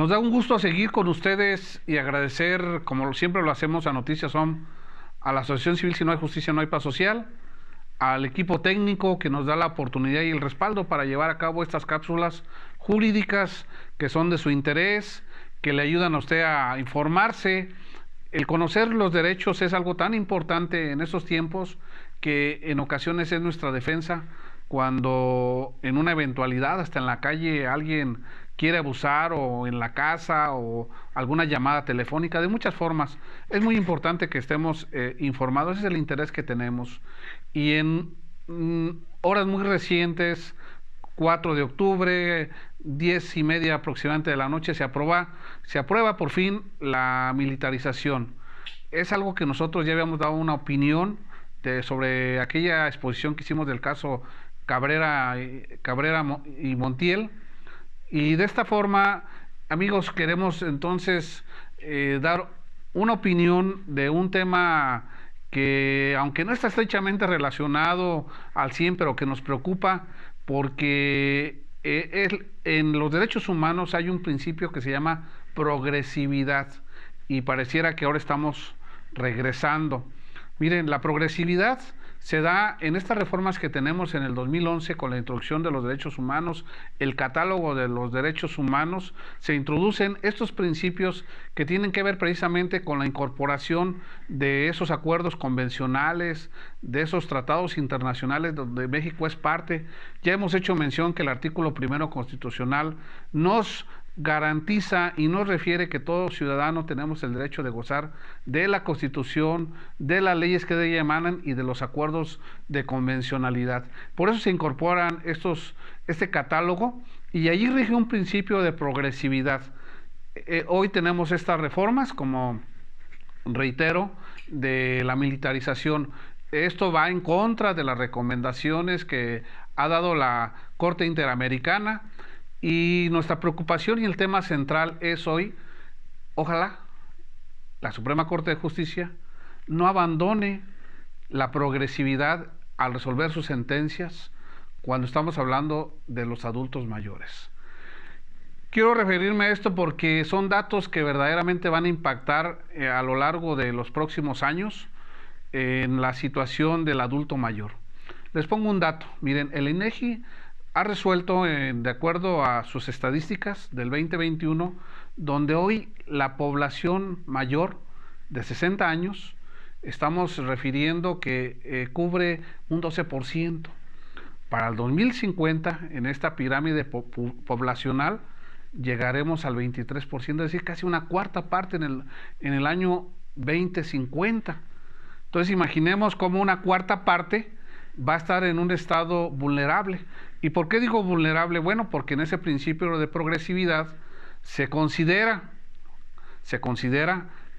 Nos da un gusto seguir con ustedes y agradecer, como siempre lo hacemos a Noticias OM, a la Asociación Civil Si No Hay Justicia No Hay Paz Social, al equipo técnico que nos da la oportunidad y el respaldo para llevar a cabo estas cápsulas jurídicas que son de su interés, que le ayudan a usted a informarse. El conocer los derechos es algo tan importante en estos tiempos que en ocasiones es nuestra defensa cuando en una eventualidad, hasta en la calle, alguien quiere abusar, o en la casa, o alguna llamada telefónica, de muchas formas. Es muy importante que estemos informados, ese es el interés que tenemos. Y en horas muy recientes, 4 de octubre, 10:30 aproximadamente de la noche, se aprueba por fin la militarización. Es algo que nosotros ya habíamos dado una opinión sobre aquella exposición que hicimos del caso Cabrera y Montiel, y de esta forma, amigos, queremos entonces dar una opinión de un tema que, aunque no está estrechamente relacionado al 100, pero que nos preocupa porque en los derechos humanos hay un principio que se llama progresividad, y pareciera que ahora estamos regresando. Miren, la progresividad se da en estas reformas que tenemos en el 2011 con la introducción de los derechos humanos, el catálogo de los derechos humanos. Se introducen estos principios que tienen que ver precisamente con la incorporación de esos acuerdos convencionales, de esos tratados internacionales donde México es parte. Ya hemos hecho mención que el artículo 1 constitucional nos garantiza y nos refiere que todo ciudadano tenemos el derecho de gozar de la Constitución, de las leyes que de ella emanan y de los acuerdos de convencionalidad. Por eso se incorporan este catálogo, y allí rige un principio de progresividad. Hoy tenemos estas reformas, como reitero, de la militarización. Esto va en contra de las recomendaciones que ha dado la Corte Interamericana. Y nuestra preocupación y el tema central es hoy, ojalá la Suprema Corte de Justicia no abandone la progresividad al resolver sus sentencias cuando estamos hablando de los adultos mayores. Quiero referirme a esto porque son datos que verdaderamente van a impactar a lo largo de los próximos años en la situación del adulto mayor. Les pongo un dato. Miren, el INEGI ha resuelto, de acuerdo a sus estadísticas del 2021, donde hoy la población mayor de 60 años, estamos refiriendo que cubre un 12%. Para el 2050, en esta pirámide poblacional, llegaremos al 23%, es decir, casi una cuarta parte en el año 2050. Entonces imaginemos cómo una cuarta parte va a estar en un estado vulnerable. ¿Y por qué digo vulnerable? Bueno, porque en ese principio de progresividad se considera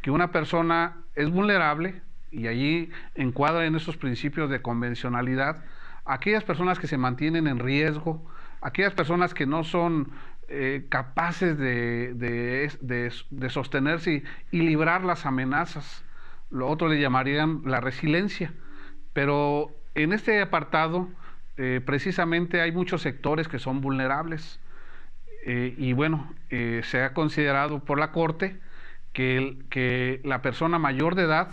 que una persona es vulnerable, y allí encuadra en esos principios de convencionalidad aquellas personas que se mantienen en riesgo, aquellas personas que no son capaces de sostenerse y librar las amenazas. Lo otro le llamarían la resiliencia. Pero en este apartado, precisamente hay muchos sectores que son vulnerables, y bueno, se ha considerado por la Corte que la persona mayor de edad,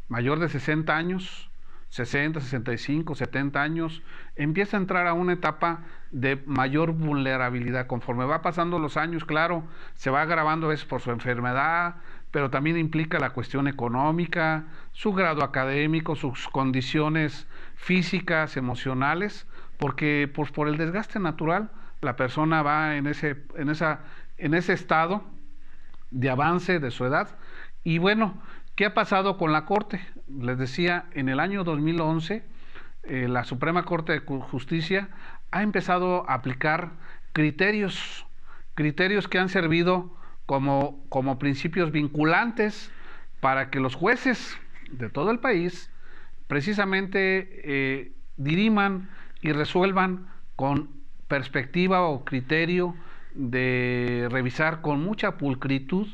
mayor de 60 años, 60, 65, 70 años, empieza a entrar a una etapa de mayor vulnerabilidad. Conforme va pasando los años, claro, se va agravando a veces por su enfermedad, pero también implica la cuestión económica, su grado académico, sus condiciones físicas, emocionales, porque pues, por el desgaste natural, la persona va en ese estado de avance de su edad. Y bueno, ¿qué ha pasado con la Corte? Les decía, en el año 2011, la Suprema Corte de Justicia ha empezado a aplicar criterios que han servido como principios vinculantes para que los jueces de todo el país precisamente diriman y resuelvan con perspectiva o criterio de revisar con mucha pulcritud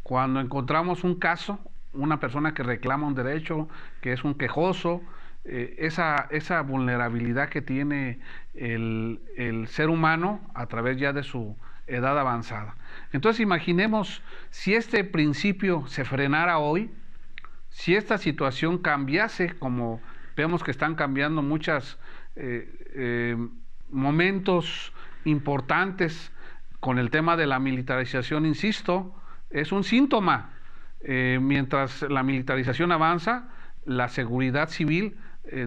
cuando encontramos un caso, una persona que reclama un derecho, que es un quejoso, esa vulnerabilidad que tiene el ser humano a través ya de su edad avanzada. Entonces imaginemos si este principio se frenara hoy, si esta situación cambiase, como vemos que están cambiando muchos momentos importantes con el tema de la militarización, insisto, es un síntoma. Mientras la militarización avanza, la seguridad civil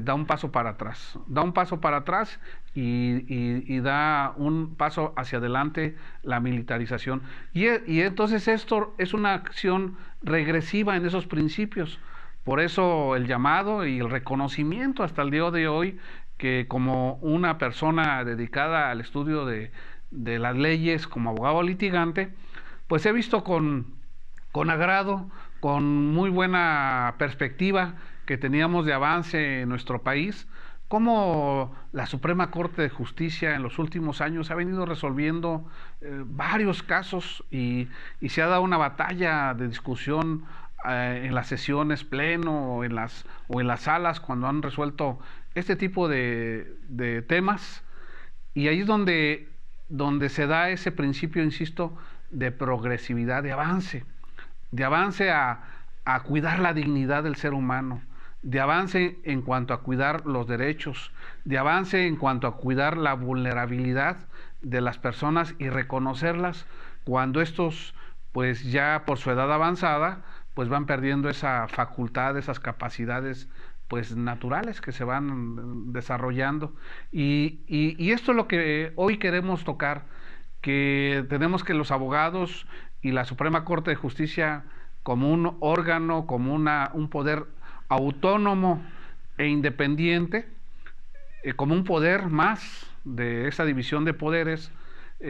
da un paso para atrás, y da un paso hacia adelante la militarización. Y entonces esto es una acción regresiva en esos principios. Por eso el llamado y el reconocimiento hasta el día de hoy, que como una persona dedicada al estudio de las leyes, como abogado litigante, pues he visto con agrado, con muy buena perspectiva que teníamos de avance en nuestro país, cómo la Suprema Corte de Justicia en los últimos años ha venido resolviendo varios casos, y se ha dado una batalla de discusión en las sesiones pleno o en las salas cuando han resuelto este tipo de temas, y ahí es donde se da ese principio, insisto, de progresividad, de avance a cuidar la dignidad del ser humano, de avance en cuanto a cuidar los derechos, de avance en cuanto a cuidar la vulnerabilidad de las personas y reconocerlas cuando estos, pues ya por su edad avanzada, pues van perdiendo esa facultad, esas capacidades pues naturales que se van desarrollando. Y esto es lo que hoy queremos tocar, que tenemos que los abogados y la Suprema Corte de Justicia, como un órgano, como un poder autónomo e independiente, como un poder más de esa división de poderes,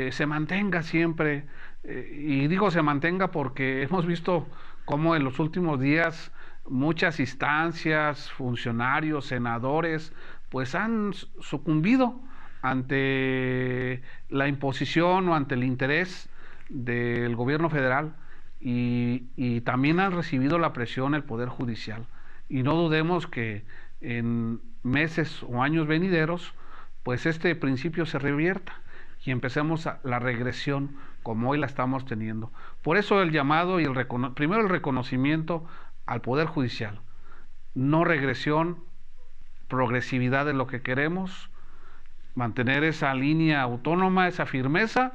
se mantenga siempre, y digo se mantenga porque hemos visto cómo en los últimos días muchas instancias, funcionarios, senadores, pues han sucumbido ante la imposición o ante el interés del gobierno federal, y también han recibido la presión del Poder Judicial. Y no dudemos que en meses o años venideros, pues este principio se revierta y empecemos la regresión como hoy la estamos teniendo. Por eso el llamado y primero el reconocimiento al Poder Judicial. No regresión, progresividad es lo que queremos, mantener esa línea autónoma, esa firmeza,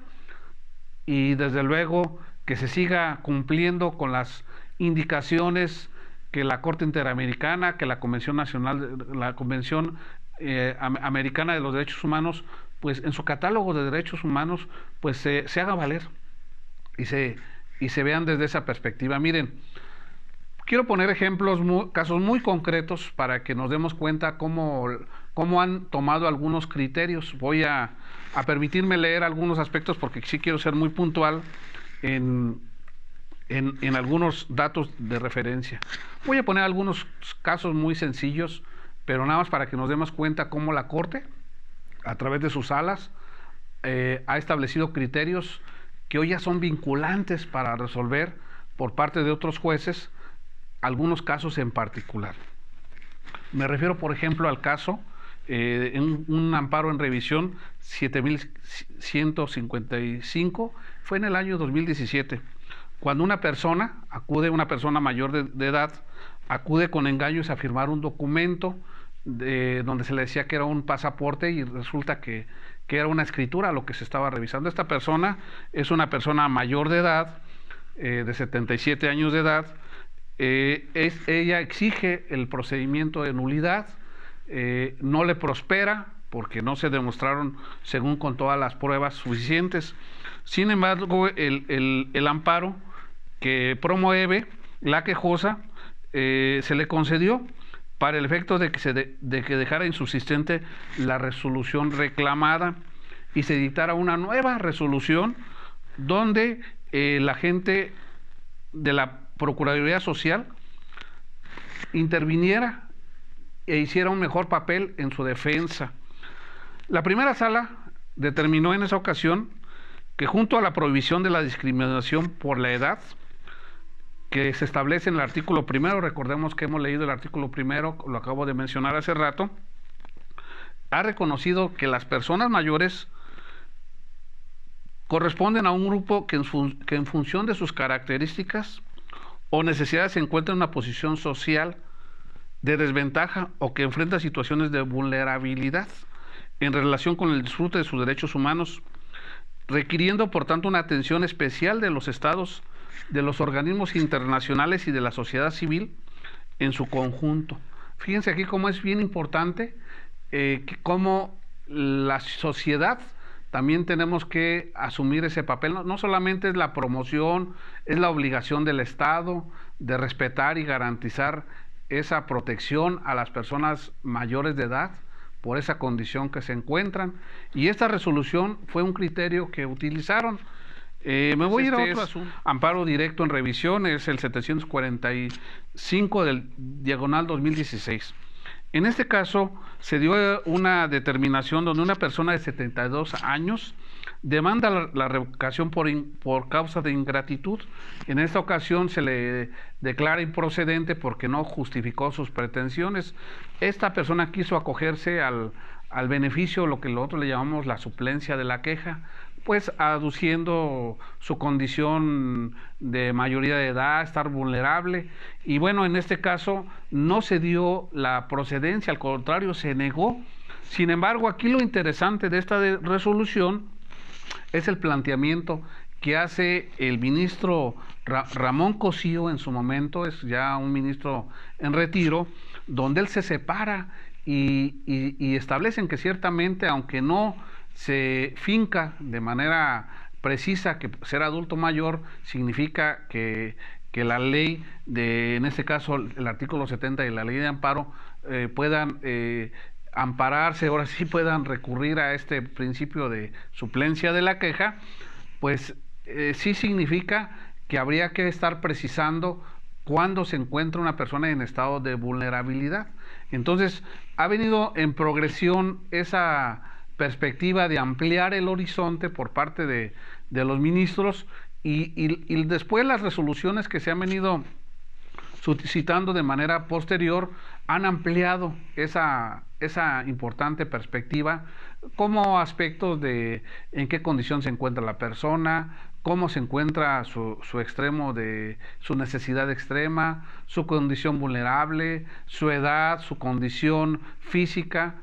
y desde luego que se siga cumpliendo con las indicaciones que la Corte Interamericana, que la Convención Americana de los Derechos Humanos, pues en su catálogo de derechos humanos, pues se haga valer y se vean desde esa perspectiva. Miren, quiero poner ejemplos, casos muy concretos para que nos demos cuenta cómo han tomado algunos criterios. Voy a permitirme leer algunos aspectos porque sí quiero ser muy puntual en algunos datos de referencia. Voy a poner algunos casos muy sencillos, pero nada más para que nos demos cuenta cómo la Corte, a través de sus salas, ha establecido criterios que hoy ya son vinculantes para resolver por parte de otros jueces algunos casos en particular. Me refiero, por ejemplo, al caso en un amparo en revisión 7155, fue en el año 2017, cuando una persona mayor de edad, acude con engaños a firmar un documento donde se le decía que era un pasaporte, y resulta que era una escritura lo que se estaba revisando. Esta persona es una persona mayor de edad, de 77 años de edad. Ella exige el procedimiento de nulidad, no le prospera porque no se demostraron, según con todas las pruebas, suficientes. Sin embargo, el amparo que promueve la quejosa se le concedió para el efecto de que dejara insubsistente la resolución reclamada y se dictara una nueva resolución donde la gente de la Procuraduría Social interviniera e hiciera un mejor papel en su defensa. La primera sala determinó en esa ocasión que, junto a la prohibición de la discriminación por la edad que se establece en el artículo primero, recordemos que hemos leído el artículo primero, lo acabo de mencionar hace rato, ha reconocido que las personas mayores corresponden a un grupo que en función de sus características o necesidades se encuentra en una posición social de desventaja o que enfrenta situaciones de vulnerabilidad en relación con el disfrute de sus derechos humanos, requiriendo por tanto una atención especial de los estados, de los organismos internacionales y de la sociedad civil en su conjunto. Fíjense aquí cómo es bien importante, cómo la sociedad también tenemos que asumir ese papel. No solamente es la promoción, es la obligación del Estado de respetar y garantizar esa protección a las personas mayores de edad por esa condición que se encuentran. Y esta resolución fue un criterio que utilizaron. Me voy a ir a otro asunto. Amparo directo en revisión es el 745 del diagonal 2016. En este caso se dio una determinación donde una persona de 72 años demanda la revocación por causa de ingratitud. En esta ocasión se le declara improcedente porque no justificó sus pretensiones. Esta persona quiso acogerse al beneficio, lo que nosotros le llamamos la suplencia de la queja, pues aduciendo su condición de mayoría de edad, estar vulnerable, y bueno, en este caso no se dio la procedencia, al contrario, se negó. Sin embargo, aquí lo interesante de esta resolución es el planteamiento que hace el ministro Ramón Cosío en su momento, es ya un ministro en retiro, donde él se separa y establecen que ciertamente, aunque no se finca de manera precisa que ser adulto mayor significa que la ley en este caso el artículo 70 de la ley de amparo puedan ampararse, ahora sí puedan recurrir a este principio de suplencia de la queja, pues sí significa que habría que estar precisando cuando se encuentra una persona en estado de vulnerabilidad. Entonces ha venido en progresión esa perspectiva de ampliar el horizonte por parte de los ministros y después las resoluciones que se han venido suscitando de manera posterior han ampliado esa importante perspectiva como aspectos de en qué condición se encuentra la persona, cómo se encuentra su extremo de su necesidad extrema, su condición vulnerable, su edad, su condición física,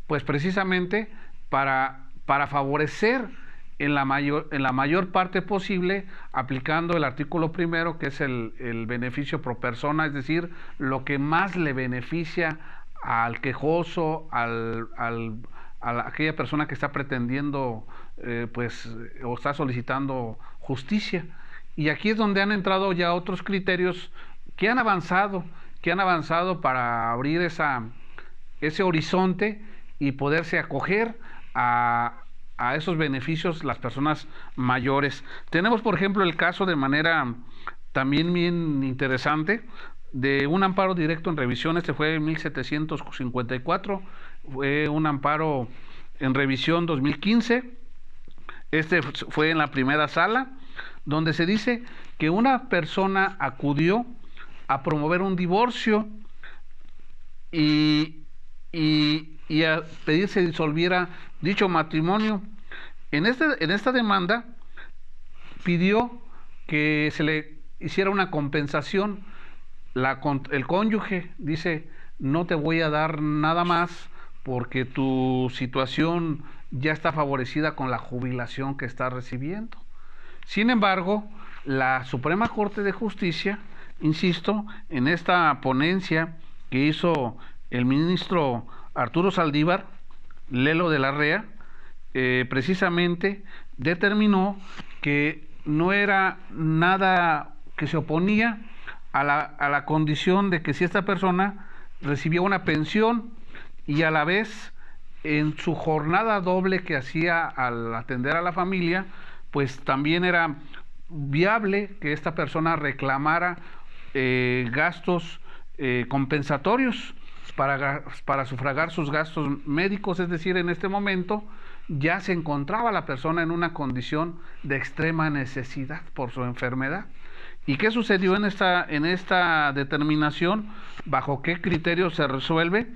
pues precisamente para favorecer en la mayor parte posible, aplicando el artículo primero, que es el beneficio pro persona, es decir, lo que más le beneficia al quejoso, a aquella persona que está pretendiendo o está solicitando justicia. Y aquí es donde han entrado ya otros criterios que han avanzado para abrir ese horizonte y poderse acoger a esos beneficios las personas mayores. Tenemos, por ejemplo, el caso de manera también bien interesante de un amparo directo en revisión. Este fue en 1754, fue un amparo en revisión 2015. Este fue en la primera sala, donde se dice que una persona acudió a promover un divorcio y a pedir se disolviera dicho matrimonio. En esta demanda pidió que se le hiciera una compensación. El cónyuge dice: no te voy a dar nada más porque tu situación ya está favorecida con la jubilación que estás recibiendo. Sin embargo, la Suprema Corte de Justicia, insisto, en esta ponencia que hizo el ministro Arturo Saldívar, Lelo de la Rea, precisamente determinó que no era nada que se oponía a la condición de que si esta persona recibía una pensión y a la vez en su jornada doble que hacía al atender a la familia, pues también era viable que esta persona reclamara gastos compensatorios para sufragar sus gastos médicos. Es decir, en este momento ya se encontraba la persona en una condición de extrema necesidad por su enfermedad. ¿Y qué sucedió en esta determinación? ¿Bajo qué criterio se resuelve?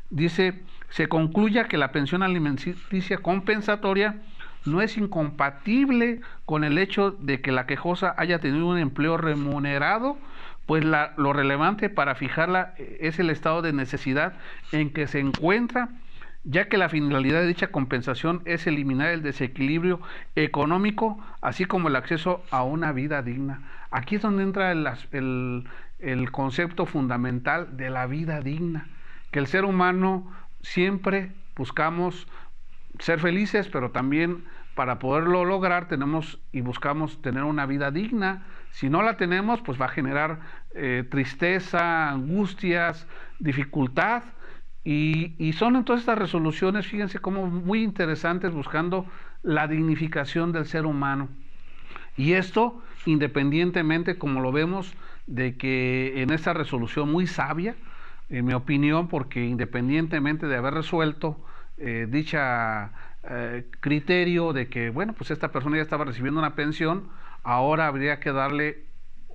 Dice: se concluya que la pensión alimenticia compensatoria no es incompatible con el hecho de que la quejosa haya tenido un empleo remunerado, pues lo relevante para fijarla es el estado de necesidad en que se encuentra, ya que la finalidad de dicha compensación es eliminar el desequilibrio económico, así como el acceso a una vida digna. Aquí es donde entra el concepto fundamental de la vida digna, que el ser humano siempre buscamos ser felices, pero también para poderlo lograr tenemos y buscamos tener una vida digna. Si no la tenemos, pues va a generar tristeza, angustias, dificultad. Y son entonces estas resoluciones, fíjense cómo muy interesantes, buscando la dignificación del ser humano. Y esto independientemente, como lo vemos, de que en esta resolución muy sabia, en mi opinión, porque independientemente de haber resuelto dicha criterio de que, bueno, pues esta persona ya estaba recibiendo una pensión, ahora habría que darle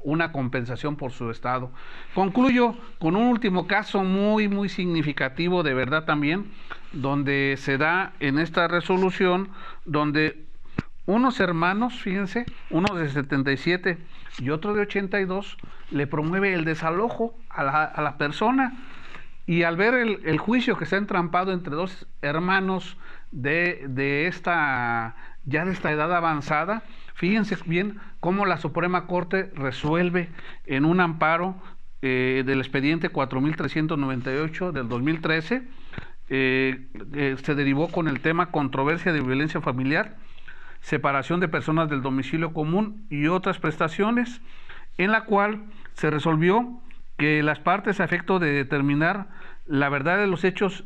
una compensación por su estado. Concluyo con un último caso muy significativo, de verdad también, donde se da en esta resolución, donde unos hermanos, fíjense, uno de 77 y otro de 82, le promueve el desalojo a la persona, y al ver el juicio que está entrampado entre dos hermanos de esta edad avanzada, fíjense bien cómo la Suprema Corte resuelve en un amparo del expediente 4398 del 2013, se derivó con el tema controversia de violencia familiar, separación de personas del domicilio común y otras prestaciones, en la cual se resolvió que las partes, a efecto de determinar la verdad de los hechos,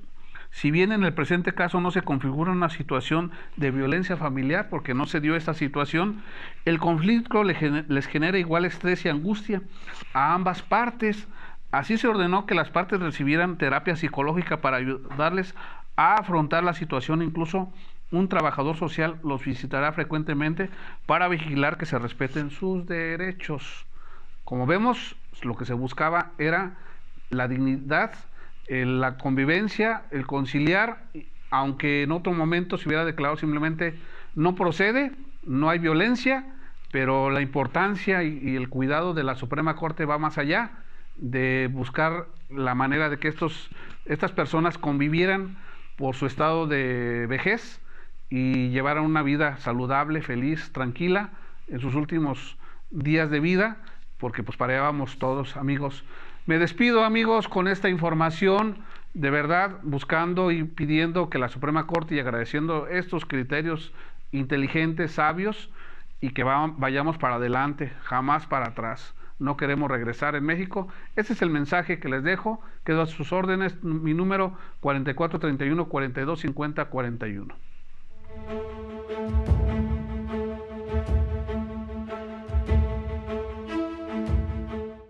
si bien en el presente caso no se configura una situación de violencia familiar, porque no se dio esta situación, el conflicto les genera igual estrés y angustia a ambas partes. Así se ordenó que las partes recibieran terapia psicológica para ayudarles a afrontar la situación. Incluso un trabajador social los visitará frecuentemente para vigilar que se respeten sus derechos. Como vemos, lo que se buscaba era la dignidad, la convivencia, el conciliar, aunque en otro momento se hubiera declarado simplemente no procede, no hay violencia, pero la importancia y el cuidado de la Suprema Corte va más allá de buscar la manera de que estas personas convivieran por su estado de vejez y llevaran una vida saludable, feliz, tranquila en sus últimos días de vida, porque pues para allá vamos todos, amigos. Me despido, amigos, con esta información, de verdad, buscando y pidiendo que la Suprema Corte, y agradeciendo estos criterios inteligentes, sabios, y que vayamos para adelante, jamás para atrás. No queremos regresar en México. Ese es el mensaje que les dejo. Quedo a sus órdenes. Mi número 4431 4250 41.